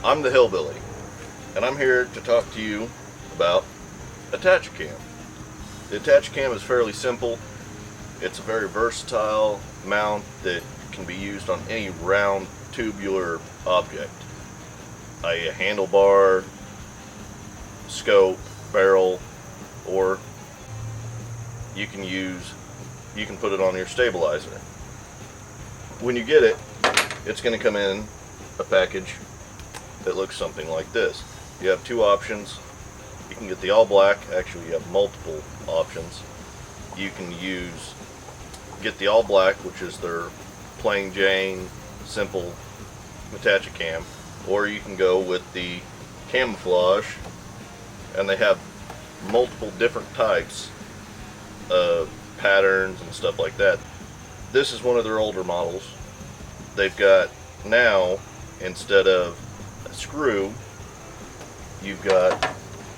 I'm the Hillbilly, and I'm here to talk to you about AttachACam. The AttachACam is fairly simple. It's a very versatile mount that can be used on any round tubular object, i.e. a handlebar, scope, barrel, or you can put it on your stabilizer. When you get it, it's going to come in a package that looks something like this. You have two options. You can get the all black. Actually, you have multiple options. You can get the all black, which is their plain Jane simple AttachACam, or you can go with the camouflage, and they have multiple different types of patterns and stuff like that. This is one of their older models. They've got now, instead of a screw, you've got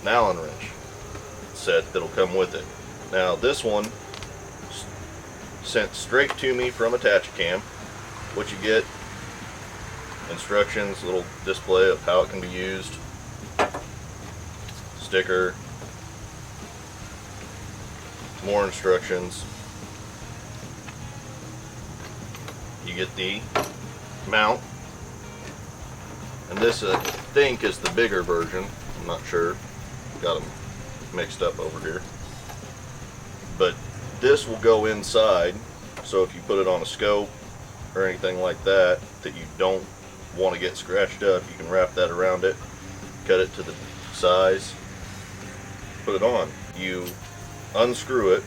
an Allen wrench set that'll come with it. Now this one sent straight to me from AttachACam. What you get: instructions, little display of how it can be used, sticker, more instructions. You get the mount, and this I think is the bigger version. I'm not sure, got them mixed up over here, but this will go inside, so if you put it on a scope or anything like that that you don't want to get scratched up, you can wrap that around it, cut it to the size, put it on. You unscrew it.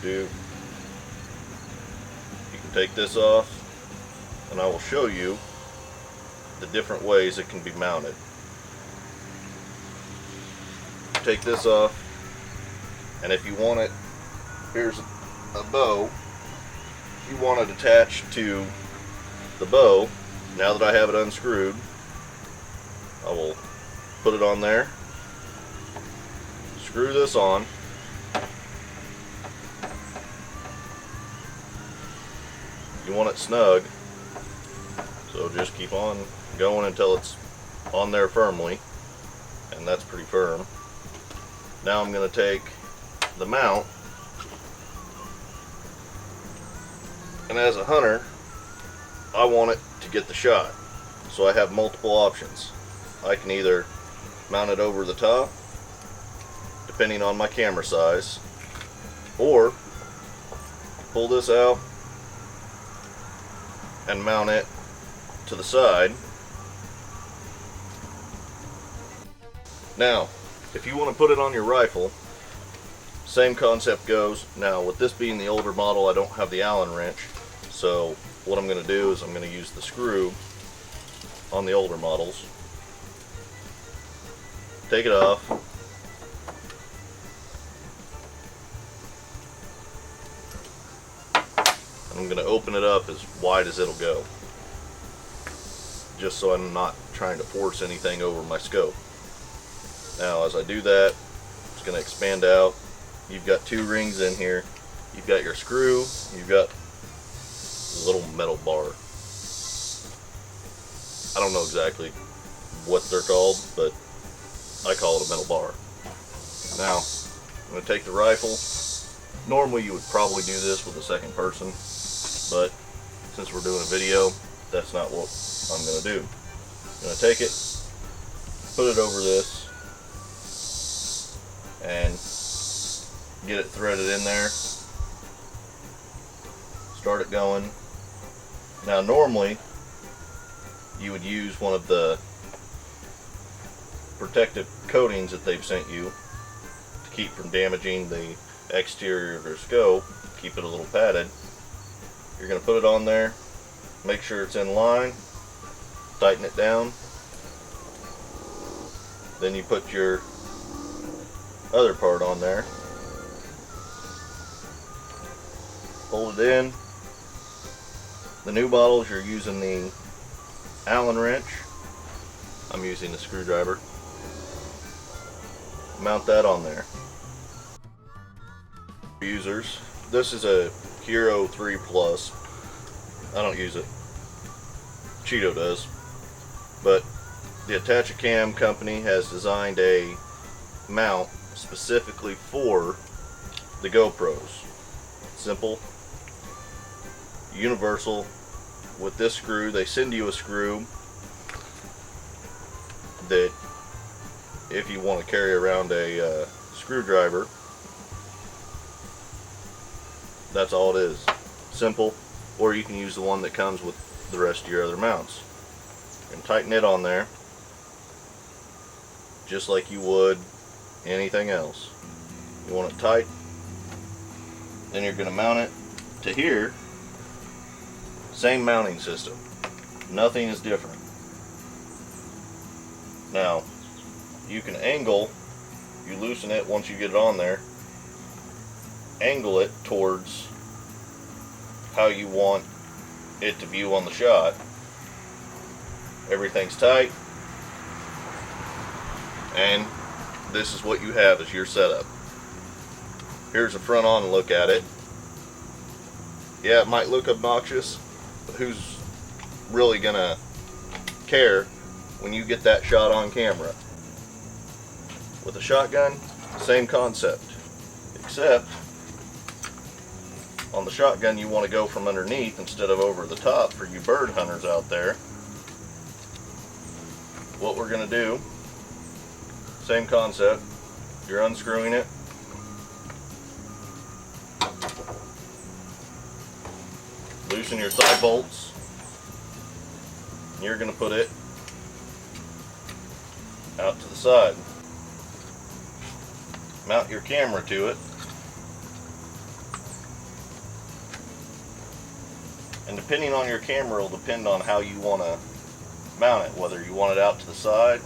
You can take this off, and I will show you the different ways it can be mounted. Take this off, and if you want it, here's a bow. If you want it attached to the bow, now that I have it unscrewed, I will put it on there, screw this on, you want it snug, so just keep on going until it's on there firmly, and that's pretty firm. Now I'm going to take the mount, and as a hunter, I want it to get the shot, so I have multiple options. I can either mount it over the top, depending on my camera size, or pull this out and mount it to the side. Now, if you want to put it on your rifle, same concept goes. Now, with this being the older model, I don't have the Allen wrench, so what I'm going to do is I'm going to use the screw on the older models. Take it off. I'm going to open it up as wide as it'll go, just so I'm not trying to force anything over my scope. Now as I do that, it's going to expand out. You've got two rings in here. You've got your screw, you've got a little metal bar. I don't know exactly what they're called, but I call it a metal bar. Now, I'm going to take the rifle. Normally you would probably do this with a second person, but since we're doing a video, that's not what I'm going to do. I'm going to take it, put it over this, and get it threaded in there. Start it going. Now normally you would use one of the protective coatings that they've sent you to keep from damaging the exterior of your scope, keep it a little padded. You're going to put it on there, make sure it's in line, tighten it down, then you put your other part on there, hold it in. The new models, you're using the Allen wrench. I'm using the screwdriver. Mount that on there. Users, this is a Hero 3 Plus. I don't use it. Cheeto does. But the AttachACam company has designed a mount specifically for the GoPros. Simple, universal. With this screw, they send you a screw that, if you want to carry around a screwdriver, that's all it is. Simple. Or you can use the one that comes with the rest of your other mounts. And tighten it on there just like you would anything else. You want it tight, then you're going to mount it to here. Same mounting system. Nothing is different. Now, you can angle, you loosen it once you get it on there, angle it towards how you want it to view on the shot. Everything's tight, and this is what you have as your setup. Here's a front on look at it. Yeah, it might look obnoxious, but who's really gonna care when you get that shot on camera? With a shotgun, same concept, except on the shotgun you want to go from underneath instead of over the top for you bird hunters out there. What we're going to do, same concept, you're unscrewing it, loosen your side bolts, and you're going to put it out to the side. Mount your camera to it, and depending on your camera will depend on how you want to mount it, whether you want it out to the side.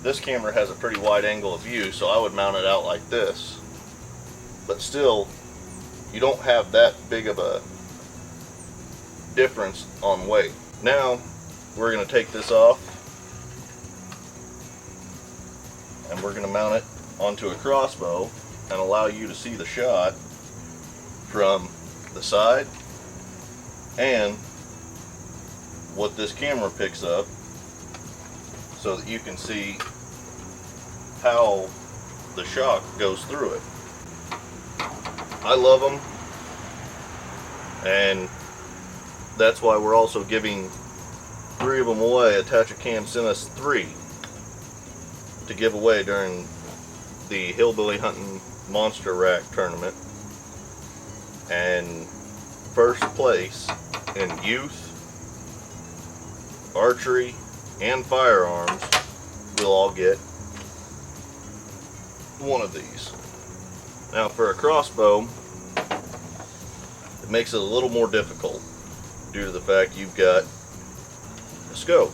This camera has a pretty wide angle of view, so I would mount it out like this, but still you don't have that big of a difference on weight. Now we're going to take this off and we're going to mount it onto a crossbow and allow you to see the shot from the side and what this camera picks up, so that you can see how the shock goes through it. I love them, and that's why we're also giving 3 of them away. AttachACam sent us 3 to give away during the Hillbilly Huntin Monster Rack tournament, and first place in youth, archery, and firearms will all get one of these. Now for a crossbow, it makes it a little more difficult due to the fact you've got a scope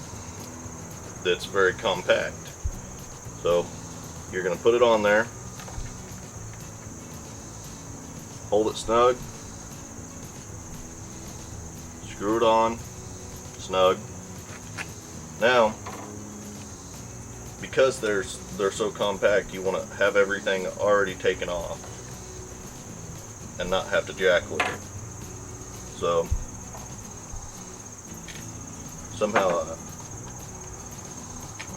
that's very compact. So you're going to put it on there, hold it snug, screw it on snug. Now, because they're so compact, you want to have everything already taken off and not have to jack with it. So somehow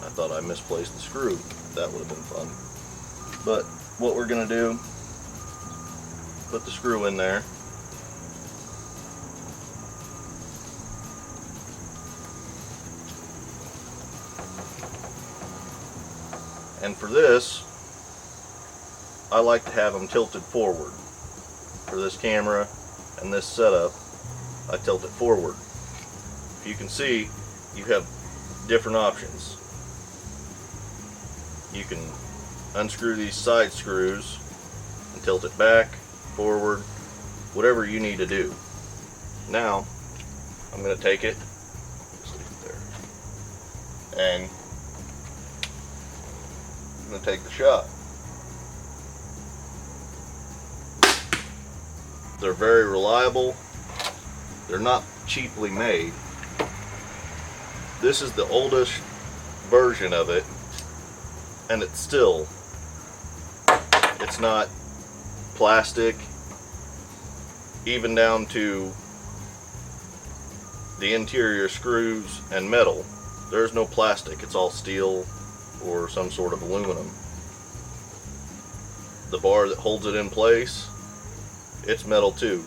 I thought I misplaced the screw. That would have been fun. But what we're going to do, put the screw in there. And for this, I like to have them tilted forward. For this camera and this setup, I tilt it forward. If you can see, you have different options. You can unscrew these side screws and tilt it back, forward, whatever you need to do. Now, I'm going to take it, just leave it there, and I'm going to take the shot. They're very reliable. They're not cheaply made. This is the oldest version of it, and it's not plastic, even down to the interior screws and metal. There's no plastic, it's all steel or some sort of aluminum. The bar that holds it in place, it's metal too.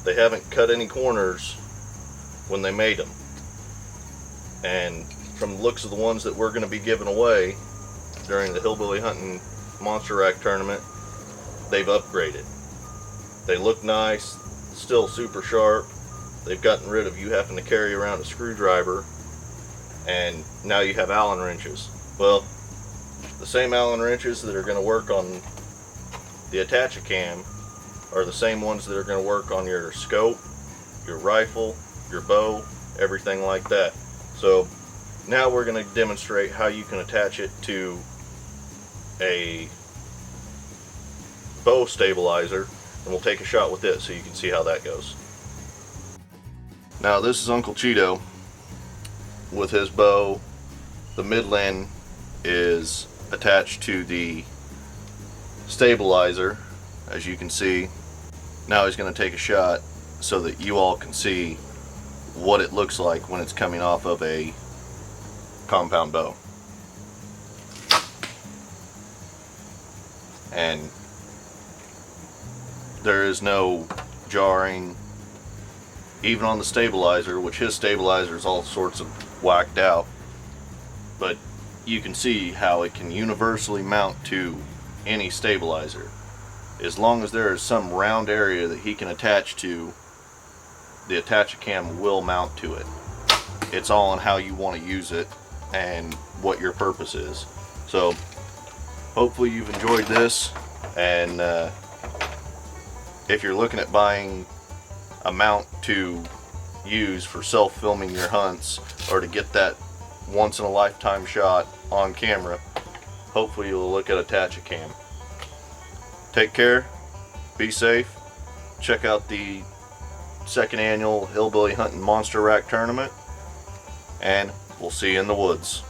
They haven't cut any corners when they made them. And from the looks of the ones that we're going to be giving away during the Hillbilly Huntin Monster Rack tournament, they've upgraded. They look nice, still super sharp. They've gotten rid of you having to carry around a screwdriver, and now you have Allen wrenches. Well, the same Allen wrenches that are going to work on the AttachACam are the same ones that are going to work on your scope, your rifle, your bow, everything like that. So now we're going to demonstrate how you can attach it to a bow stabilizer, and we'll take a shot with it so you can see how that goes. Now this is Uncle Cheeto with his bow. The midland is attached to the stabilizer, as you can see. Now he's going to take a shot so that you all can see what it looks like when it's coming off of a compound bow. And there is no jarring, even on the stabilizer, which his stabilizer is all sorts of whacked out, but you can see how it can universally mount to any stabilizer. As long as there is some round area that he can attach to, the AttachACam will mount to it. It's all on how you want to use it and what your purpose is. So hopefully you've enjoyed this, and if you're looking at buying a mount to use for self-filming your hunts, or to get that once-in-a-lifetime shot on camera, hopefully you'll look at AttachACam. Take care, be safe, check out the second annual Hillbilly Huntin Monster Rack tournament, and we'll see you in the woods.